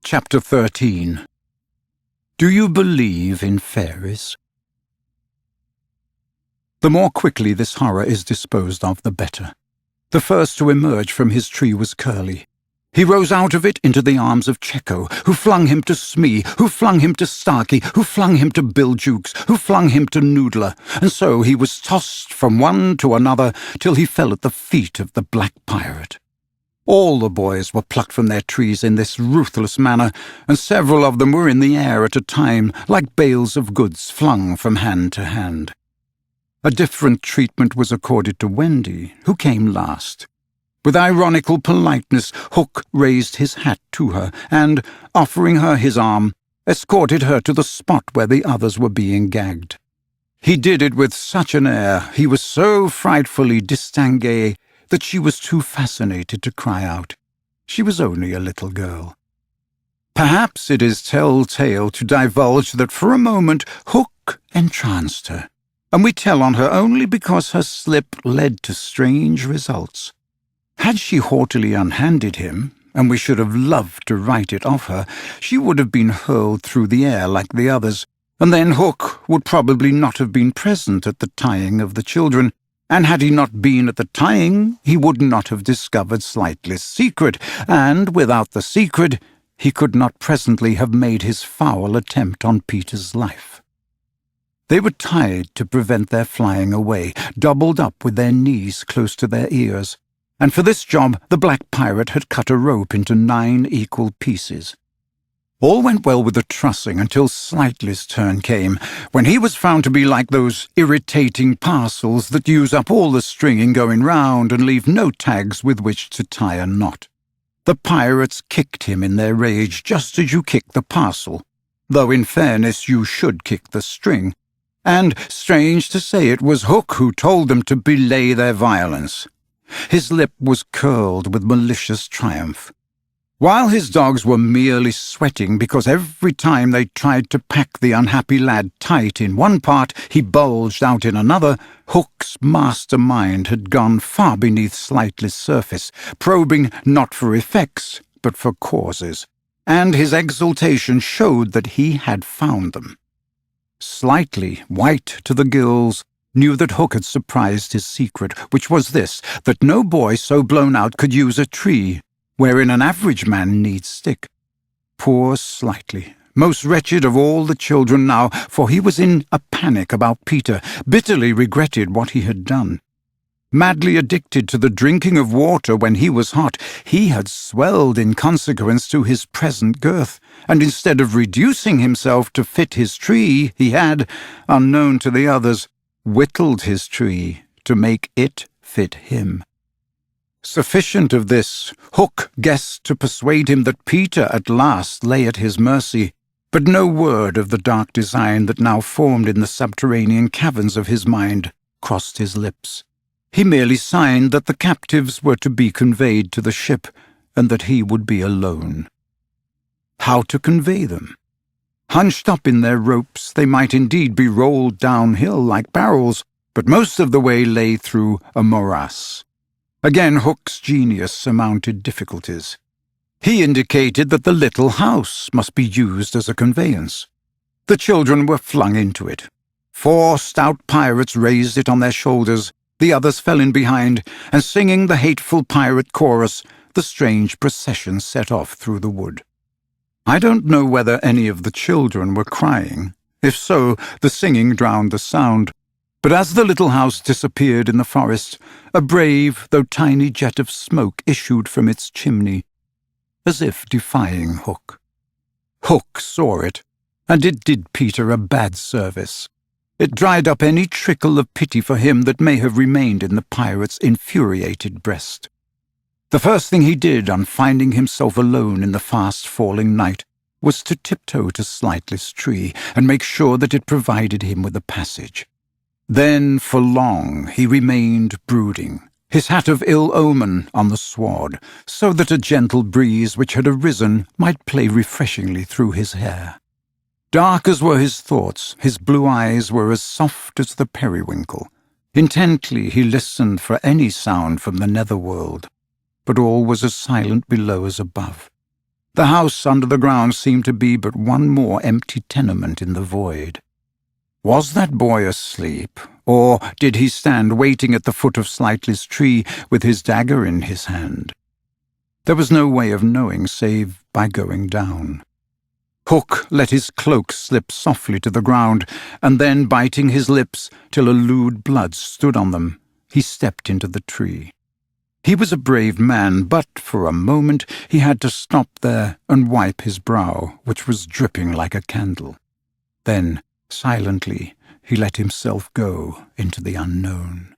Chapter 13. Do you believe in fairies? The more quickly this horror is disposed of, the better. The first to emerge from his tree was Curly. He rose out of it into the arms of Checko, who flung him to Smee, who flung him to Starkey, who flung him to Bill Jukes, who flung him to Noodler, and so he was tossed from one to another till he fell at the feet of the black pirate. All the boys were plucked from their trees in this ruthless manner, and several of them were in the air at a time, like bales of goods flung from hand to hand. A different treatment was accorded to Wendy, who came last. With ironical politeness, Hook raised his hat to her and, offering her his arm, escorted her to the spot where the others were being gagged. He did it with such an air, he was so frightfully distingué, that she was too fascinated to cry out. She was only a little girl. Perhaps it is tell-tale to divulge that for a moment Hook entranced her, and we tell on her only because her slip led to strange results. Had she haughtily unhanded him, and we should have loved to write it of her, she would have been hurled through the air like the others, and then Hook would probably not have been present at the tying of the children, and had he not been at the tying, he would not have discovered Slade's secret, and without the secret, he could not presently have made his foul attempt on Peter's life. They were tied to prevent their flying away, doubled up with their knees close to their ears, and for this job the black pirate had cut a rope into 9 equal pieces. All went well with the trussing until Slade's turn came, when he was found to be like those irritating parcels that use up all the stringing going round and leave no tags with which to tie a knot. The pirates kicked him in their rage just as you kick the parcel, though in fairness you should kick the string, and, strange to say, it was Hook who told them to belay their violence. His lip was curled with malicious triumph. While his dogs were merely sweating because every time they tried to pack the unhappy lad tight in one part, he bulged out in another, Hook's master mind had gone far beneath Slade's surface, probing not for effects, but for causes, and his exultation showed that he had found them. Slade, white to the gills, knew that Hook had surprised his secret, which was this, that no boy so blown out could use a tree, wherein an average man needs stick. Poor Slade, most wretched of all the children now, for he was in a panic about Peter, bitterly regretted what he had done. Madly addicted to the drinking of water when he was hot, he had swelled in consequence to his present girth, and instead of reducing himself to fit his tree, he had, unknown to the others, whittled his tree to make it fit him. Sufficient of this, Hook guessed to persuade him that Peter at last lay at his mercy, but no word of the dark design that now formed in the subterranean caverns of his mind crossed his lips. He merely signed that the captives were to be conveyed to the ship, and that he would be alone. How to convey them? Hunched up in their ropes, they might indeed be rolled downhill like barrels, but most of the way lay through a morass. Again Hook's genius surmounted difficulties. He indicated that the little house must be used as a conveyance. The children were flung into it. 4 stout pirates raised it on their shoulders, the others fell in behind, and singing the hateful pirate chorus, the strange procession set off through the wood. I don't know whether any of the children were crying. If so, the singing drowned the sound. But as the little house disappeared in the forest, a brave, though tiny jet of smoke issued from its chimney, as if defying Hook. Hook saw it, and it did Peter a bad service. It dried up any trickle of pity for him that may have remained in the pirate's infuriated breast. The first thing he did on finding himself alone in the fast-falling night was to tiptoe to Slade's tree and make sure that it provided him with a passage. Then for long he remained brooding, his hat of ill omen on the sward, so that a gentle breeze which had arisen might play refreshingly through his hair. Dark as were his thoughts, his blue eyes were as soft as the periwinkle. Intently he listened for any sound from the netherworld, but all was as silent below as above. The house under the ground seemed to be but one more empty tenement in the void. Was that boy asleep, or did he stand waiting at the foot of Slightly's tree with his dagger in his hand? There was no way of knowing save by going down. Hook let his cloak slip softly to the ground, and then, biting his lips till a lewd blood stood on them, he stepped into the tree. He was a brave man, but for a moment he had to stop there and wipe his brow, which was dripping like a candle. Then, silently, he let himself go into the unknown.